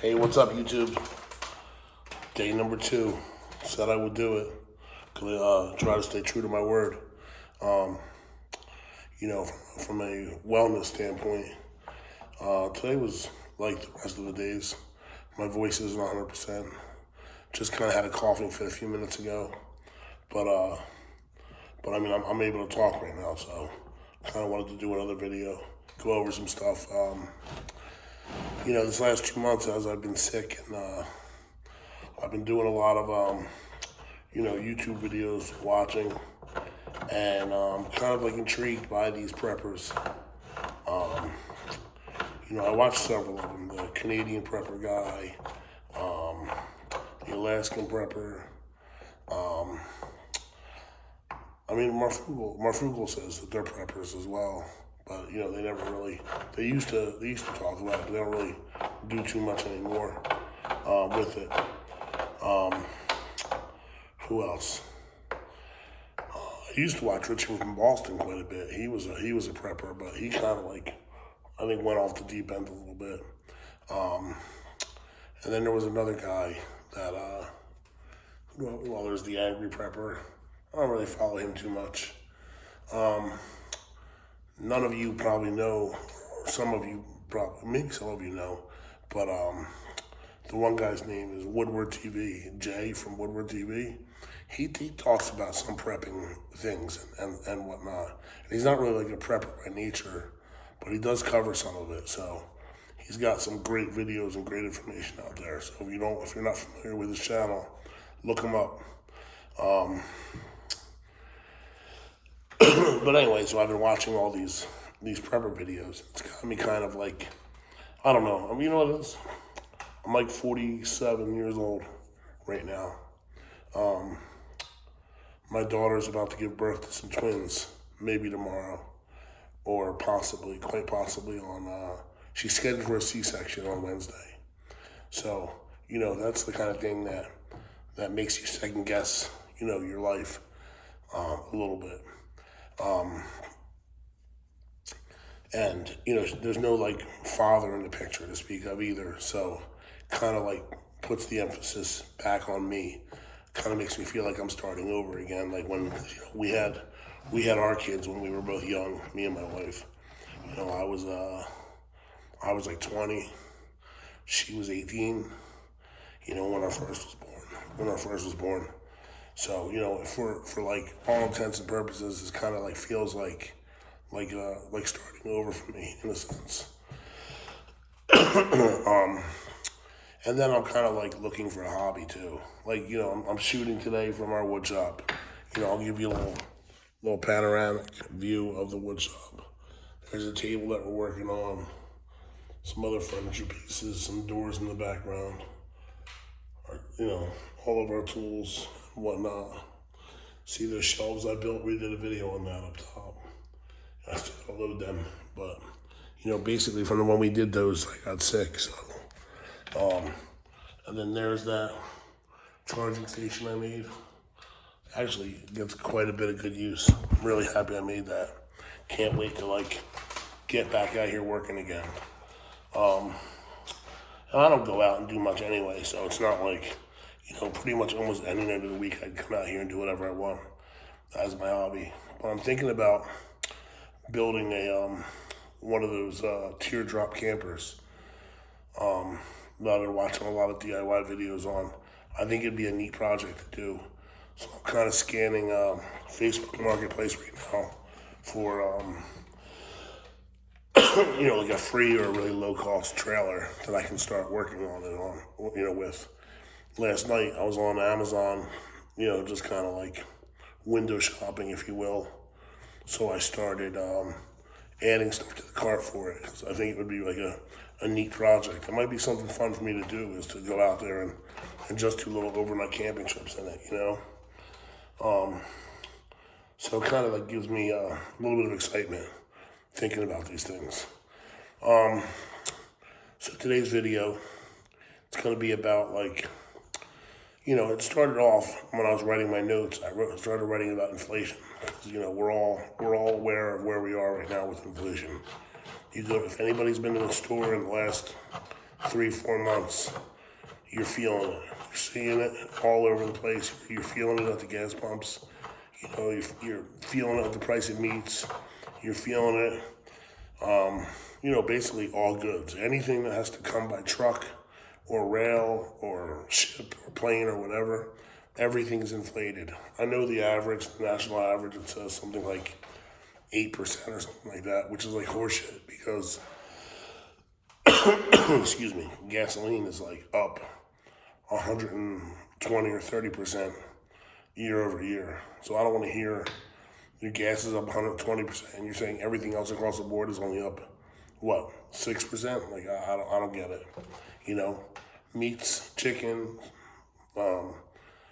Hey, what's up, YouTube? Day number 2. Said I would do it. Gonna try to stay true to my word. Um, from a wellness standpoint, today was like the rest of the days. My voice isn't 100%. Just kind of had a coughing fit a few minutes ago, but I mean, I'm able to talk right now, so kind of wanted to do another video, go over some stuff. This last 2 months as I've been sick, and I've been doing a lot of, YouTube videos, watching, and kind of like intrigued by these preppers. I watched several of them, the Canadian prepper guy, the Alaskan prepper. Marfugel says that they're preppers as well, but they never really. They used to talk about it, but they don't really do too much anymore with it. Who else? I used to watch Richard from Boston quite a bit. He was a prepper, but he kind of I think went off the deep end a little bit. And then there was another guy that there's the Angry Prepper. I don't really follow him too much. None of you probably know, or some of you probably, maybe some of you know, but the one guy's name is Woodward TV, Jay from Woodward TV. He talks about some prepping things and whatnot. And he's not really like a prepper by nature, but he does cover some of it. So he's got some great videos and great information out there. So if you're not familiar with his channel, look him up. But anyway, so I've been watching all these prepper videos. It's got me kind of like, I don't know. You know what it is? I'm like 47 years old right now. My daughter's about to give birth to some twins, maybe tomorrow, or quite possibly on, she's scheduled for a C-section on Wednesday. So, that's the kind of thing that makes you second guess, your life a little bit. And there's no father in the picture to speak of either. So kind of puts the emphasis back on me. Kind of makes me feel like I'm starting over again. Like when we had our kids when we were both young, me and my wife. I was like 20. She was 18. When our first was born. So for all intents and purposes, it kind of feels like starting over for me in a sense. And then I'm kind of looking for a hobby too. I'm shooting today from our wood shop. I'll give you a little panoramic view of the wood shop. There's a table that we're working on, some other furniture pieces, some doors in the background. All of our tools and whatnot. See those shelves I built? We did a video on that up top. I still gotta load them, but basically from the one we did those, I got sick. So, and then there's that charging station I made. Actually, gets quite a bit of good use. I'm really happy I made that. Can't wait to get back out here working again. And I don't go out and do much anyway, so it's not pretty much almost any night of the week I'd come out here and do whatever I want as my hobby. But I'm thinking about building one of those teardrop campers that I've been watching a lot of DIY videos on. I think it'd be a neat project to do. So I'm kind of scanning Facebook Marketplace right now for a free or really low cost trailer that I can start working on it with. Last night I was on Amazon, just kind of window shopping, if you will. So I started adding stuff to the cart for it because I think it would be a neat project. It might be something fun for me to do, is to go out there and just do little overnight camping trips in it, So it kind of gives me a little bit of excitement thinking about these things. So today's video, it's going to be about it started off when I was writing my notes. I started writing about inflation. Because, we're all aware of where we are right now with inflation. If anybody's been to the store in the last 3-4 months, you're feeling it. You're seeing it all over the place. You're feeling it at the gas pumps. You know, you're feeling it at the price of meats. You're feeling it, basically all goods. Anything that has to come by truck or rail or ship or plane or whatever, everything's inflated. I know the average, the national average, it says something like 8% or something like that, which is like horseshit because, excuse me, gasoline is like up 120 or 30% year over year. So I don't want to hear your gas is up 120% and you're saying everything else across the board is only up, what, 6%? Like, I don't get it. Meats, chicken,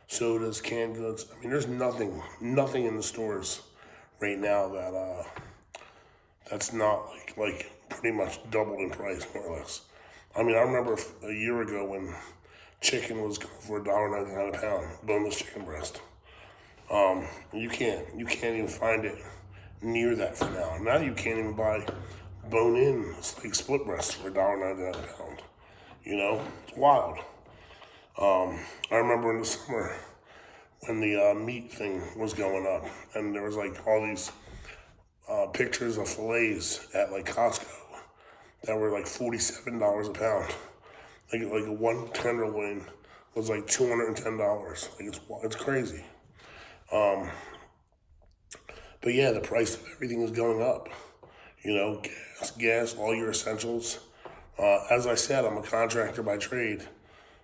sodas, canned goods. I mean, there's nothing in the stores right now that's not like pretty much doubled in price, more or less. I mean, I remember a year ago when chicken was going for $1.99 a pound, boneless chicken breast. You can't even find it near that for now. Now you can't even buy bone-in like split breasts for $1.99 a pound. It's wild. I remember in the summer when the meat thing was going up, and there was like all these pictures of fillets at like Costco that were like $47 a pound. Like one tenderloin was like $210. Like it's crazy. But yeah, the price of everything is going up. Gas, all your essentials. As I said, I'm a contractor by trade,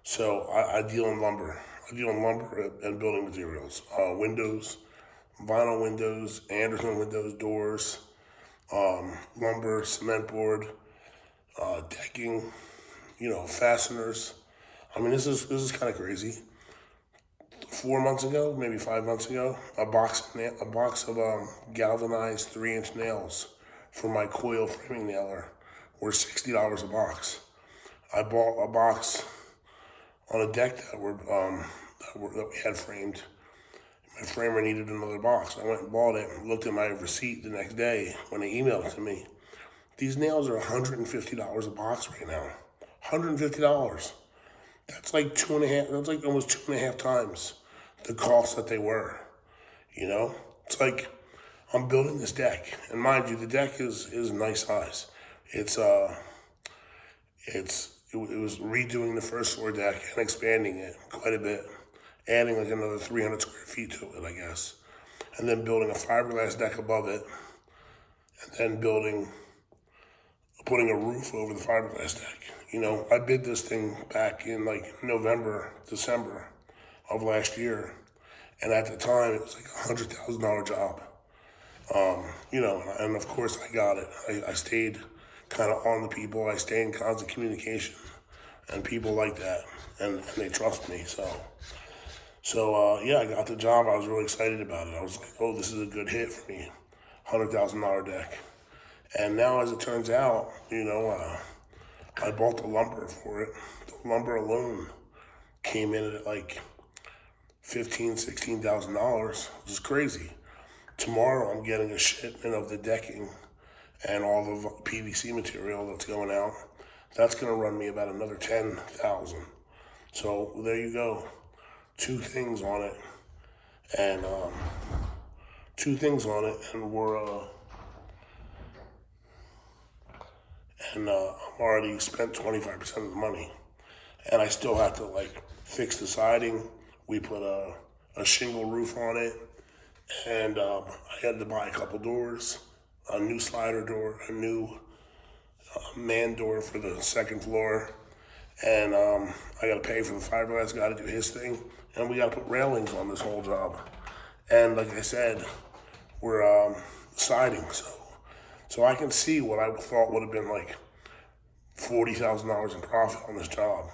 so I deal in lumber. I deal in lumber and building materials, windows, vinyl windows, Anderson windows, doors, lumber, cement board, decking, fasteners. I mean, this is kind of crazy. 4 months ago, maybe 5 months ago, a box of galvanized 3-inch nails for my coil framing nailer were $60 a box. I bought a box on a deck that we had framed. My framer needed another box. I went and bought it and looked at my receipt the next day when they emailed it to me. These nails are $150 a box right now. $150. That's like that's like almost 2.5 times the cost that they were. It's like I'm building this deck, and mind you, the deck is a nice size. It was redoing the first floor deck and expanding it quite a bit, adding like another 300 square feet to it, I guess, and then building a fiberglass deck above it, and then putting a roof over the fiberglass deck. I bid this thing back in like November, December of last year, and at the time it was like $100,000 job. And of course I got it. I stayed kind of on the people. I stay in constant communication, and people like that, and they trust me. So yeah, I got the job. I was really excited about it. I was like, oh, this is a good hit for me, $100,000 deck. And now, as it turns out, I bought the lumber for it. The lumber alone came in at like $16,000, which is crazy. Tomorrow I'm getting a shipment of the decking and all the PVC material that's going out. That's going to run me about another $10,000. So there you go. Two things on it, and I'm already spent 25% of the money, and I still have to like fix the siding. We put a shingle roof on it, and I had to buy a couple doors, a new slider door, a new man door for the second floor, and I got to pay for the fiberglass guy to do his thing, and we got to put railings on this whole job. And like I said, we're siding, so I can see what I thought would have been like $40,000 in profit on this job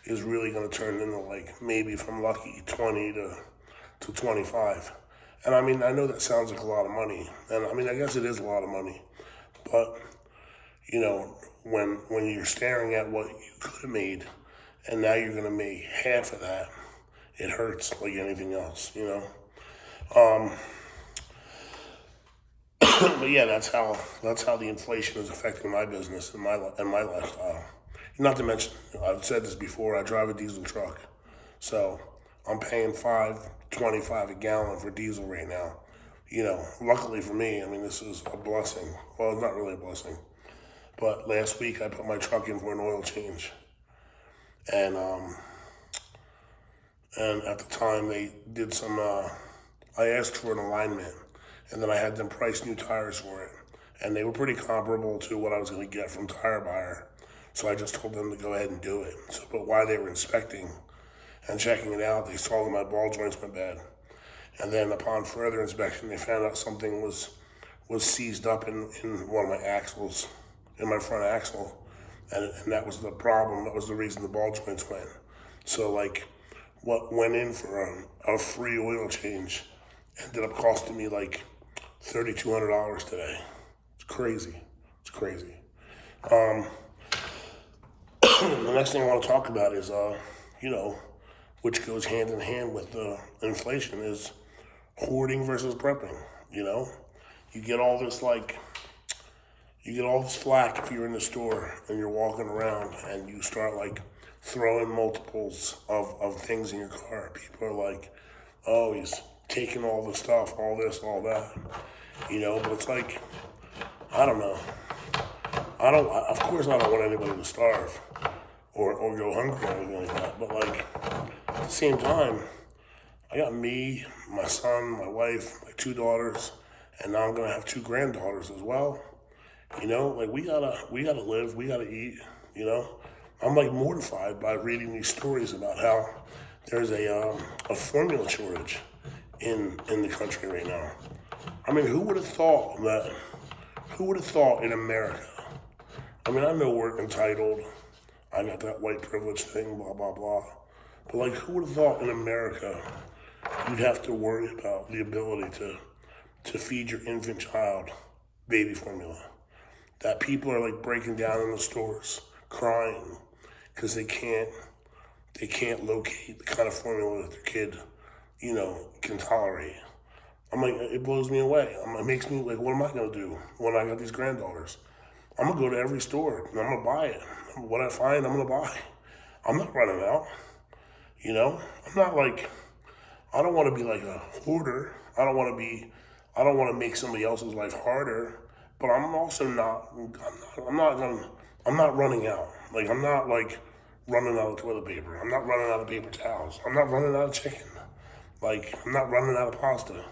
is really going to turn into like maybe, if I'm lucky, 20 to 25. And I mean, I know that sounds like a lot of money, and I mean, I guess it is a lot of money, but when you're staring at what you could have made, and now you're going to make half of that, it hurts like anything else, But yeah, that's how the inflation is affecting my business and my lifestyle. Not to mention, I've said this before, I drive a diesel truck. So I'm paying $5.25 a gallon for diesel right now. Luckily for me, I mean, this is a blessing. Well, it's not really a blessing. But last week I put my truck in for an oil change. And at the time they did some, I asked for an alignment, and then I had them price new tires for it. And they were pretty comparable to what I was going to get from Tire Buyer. So I just told them to go ahead and do it. So, but while they were inspecting and checking it out, they saw that my ball joints went bad. And then upon further inspection, they found out something was seized up in one of my axles, in my front axle. And that was the problem. That was the reason the ball joints went. So like what went in for a free oil change ended up costing me like $3,200 today. It's crazy. It's crazy. The next thing I want to talk about is, which goes hand in hand with inflation, is hoarding versus prepping. You get all this flack if you're in the store and you're walking around and you start like throwing multiples of things in your car. People are like, oh, he's taking all the stuff, all this, all that. But it's like, I don't know. Of course I don't want anybody to starve or go hungry or anything like that. But like, at the same time, I got me, my son, my wife, my 2 daughters, and now I'm gonna have 2 granddaughters as well. Like we gotta live, we gotta eat. I'm like mortified by reading these stories about how there's a formula shortage in the country right now. I mean, who would have thought in America? I mean, I know we're entitled. I got that white privilege thing, blah, blah, blah. But like, who would have thought in America you'd have to worry about the ability to feed your infant child baby formula? That people are like breaking down in the stores, crying, because they can't locate the kind of formula that their kid, can tolerate. I'm like, it blows me away. It makes me like, what am I gonna do when I got these granddaughters? I'm gonna go to every store and I'm gonna buy it. What I find, I'm gonna buy. I'm not running out. I'm not like, I don't want to be like a hoarder. I don't want to make somebody else's life harder. But I'm also not. I'm not running out. Like I'm not like running out of toilet paper. I'm not running out of paper towels. I'm not running out of chicken. Like I'm not running out of pasta.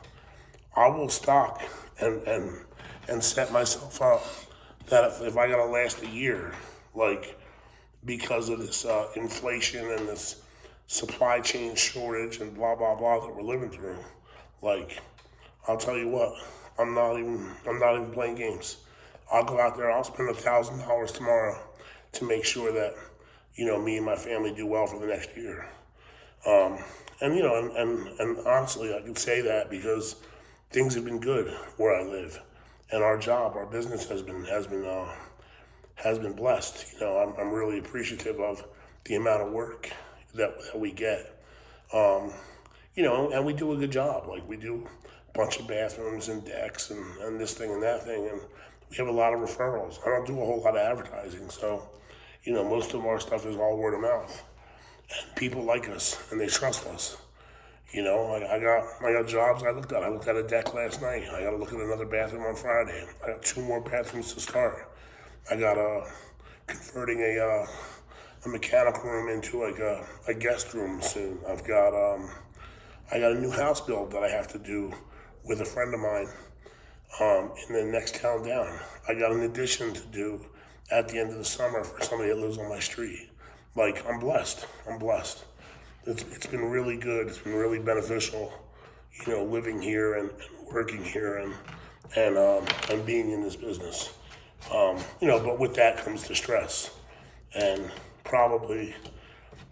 I will stock and set myself up that if I gotta last a year, like because of this inflation and this supply chain shortage and blah blah blah that we're living through, like I'll tell you what, I'm not even playing games. I'll go out there. I'll spend $1,000 tomorrow to make sure that me and my family do well for the next year. And honestly, I can say that because things have been good where I live, and our business has been blessed. I'm really appreciative of the amount of work that we get. And we do a good job. Like we do a bunch of bathrooms and decks and this thing and that thing, and we have a lot of referrals. I don't do a whole lot of advertising, so most of our stuff is all word of mouth. And people like us and they trust us. I got jobs I looked at. I looked at a deck last night. I got to look at another bathroom on Friday. I got 2 more bathrooms to start. I got converting a mechanical room into like a guest room soon. I got a new house build that I have to do with a friend of mine in the next town down. I got an addition to do at the end of the summer for somebody that lives on my street. Like I'm blessed. It's been really good. It's been really beneficial, living here and working here and being in this business. But with that comes the stress, and probably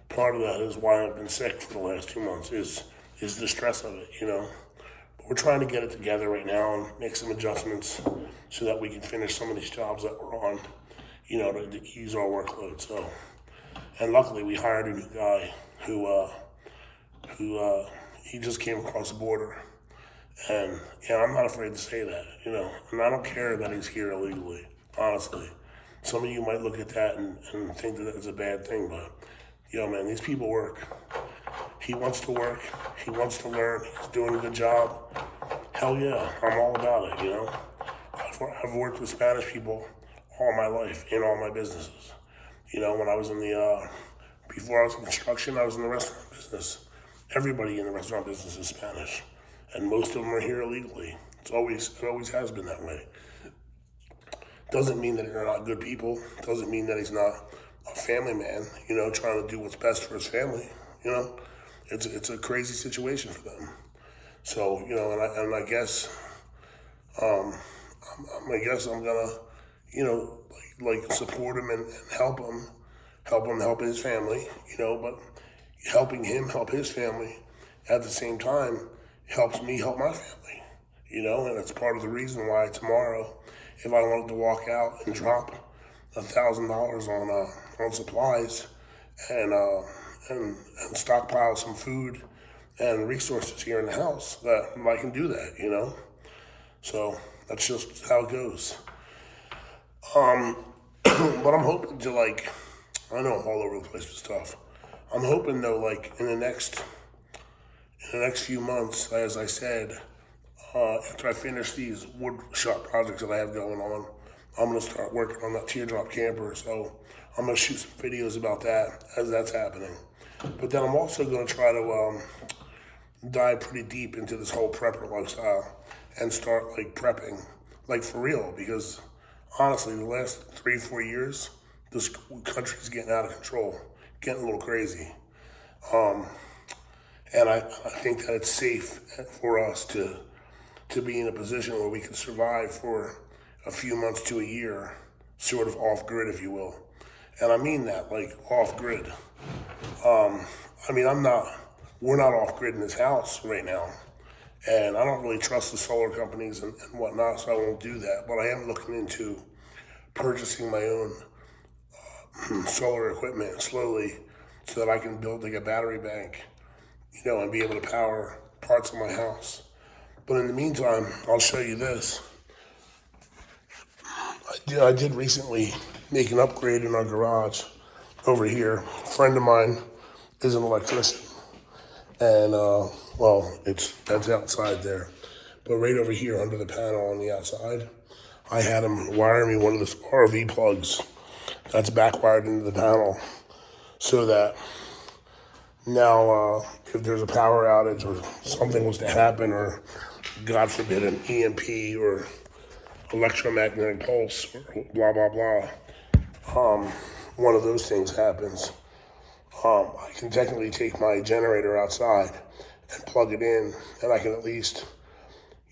part of that is why I've been sick for the last 2 months is the stress of it. But we're trying to get it together right now and make some adjustments so that we can finish some of these jobs that we're on, to ease our workload. So, and luckily we hired a new guy who he just came across the border, and I'm not afraid to say that, and I don't care that he's here illegally, honestly. Some of you might look at that and think that it's a bad thing, but yo, man, these people work. He wants to work. He wants to learn. He's doing a good job. Hell yeah, I'm all about it, you know? I've worked with Spanish people all my life in all my businesses. You know, when I was in before I was in construction, I was in the restaurant business. Everybody in the restaurant business is Spanish, and most of them are here illegally. It always has been that way. Doesn't mean that they're not good people. Doesn't mean that he's not a family man, you know, trying to do what's best for his family, you know? It's a crazy situation for them. So, you know, and I guess, I guess I'm gonna, you know, like support him and help him help his family, you know, but helping him help his family at the same time helps me help my family, you know, and it's part of the reason why tomorrow, if I wanted to walk out and drop $1,000 on supplies and stockpile some food and resources here in the house, that I can do that, you know. So that's just how it goes. But I'm hoping to I know I'm all over the place with stuff. I'm hoping though, in the next few months, as I said, after I finish these wood shop projects that I have going on, I'm gonna start working on that teardrop camper. So I'm gonna shoot some videos about that as that's happening. But then I'm also gonna try to dive pretty deep into this whole prepper lifestyle and start prepping, for real, because honestly, the last 3-4 years, this country's getting out of control, getting a little crazy. And I think that it's safe for us to be in a position where we can survive for a few months to a year, sort of off grid, if you will. And I mean that, off grid. We're not off grid in this house right now. And I don't really trust the solar companies and whatnot, so I won't do that. But I am looking into purchasing my own solar equipment slowly so that I can build a battery bank, you know, and be able to power parts of my house. But in the meantime, I'll show you this. I did recently make an upgrade in our garage over here. A friend of mine is an electrician. And, that's outside there. But right over here under the panel on the outside, I had him wire me one of the RV plugs that's backwired into the panel so that now if there's a power outage or something was to happen, or God forbid an EMP or electromagnetic pulse or blah, blah, blah, one of those things happens, I can technically take my generator outside and plug it in, and I can at least,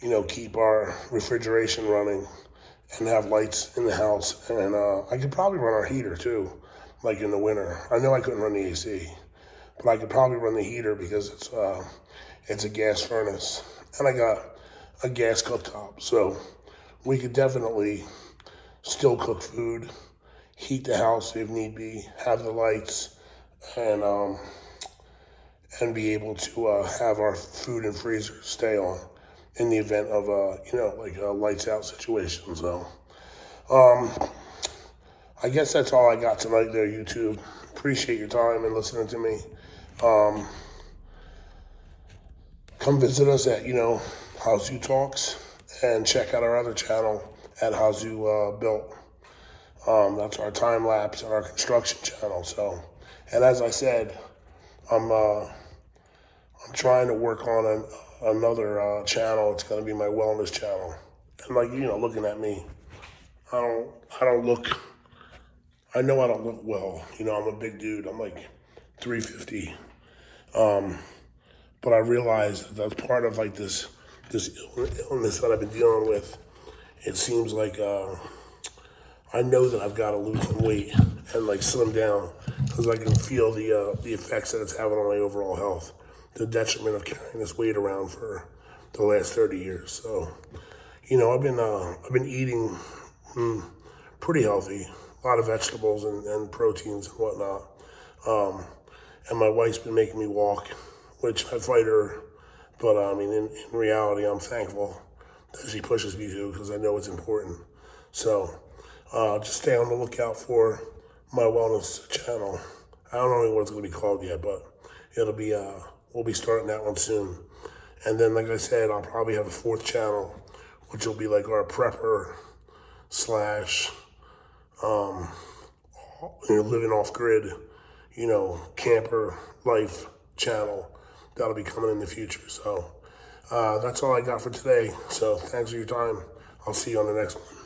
you know, keep our refrigeration running and have lights in the house. And I could probably run our heater too, in the winter. I know I couldn't run the AC, but I could probably run the heater because it's a gas furnace, and I got a gas cooktop, so we could definitely still cook food, heat the house if need be, have the lights, and be able to have our food and freezer stay on in the event of a lights out situation. So I guess that's all I got tonight there, YouTube. Appreciate your time and listening to me. Come visit us at Hazu Talks, and check out our other channel at Hazu Built. That's our time lapse and our construction channel. So, and as I said, I'm trying to work on another channel. It's going to be my wellness channel. And looking at me, I don't look. I know I don't look well. I'm a big dude. I'm 350. But I realized that's part of this illness that I've been dealing with. It seems like I know that I've got to lose some weight and slim down, because I can feel the effects that it's having on my overall health, the detriment of carrying this weight around for the last 30 years. So, I've been eating pretty healthy, a lot of vegetables and proteins and whatnot. And my wife's been making me walk, which I fight her, but in reality, I'm thankful that she pushes me to, because I know it's important. So Just stay on the lookout for my wellness channel. I don't know what it's going to be called yet, but it'll be, we'll be starting that one soon. And then, like I said, I'll probably have a fourth channel, which will be like our prepper slash, living off grid, camper life channel. That'll be coming in the future. So that's all I got for today. So thanks for your time. I'll see you on the next one.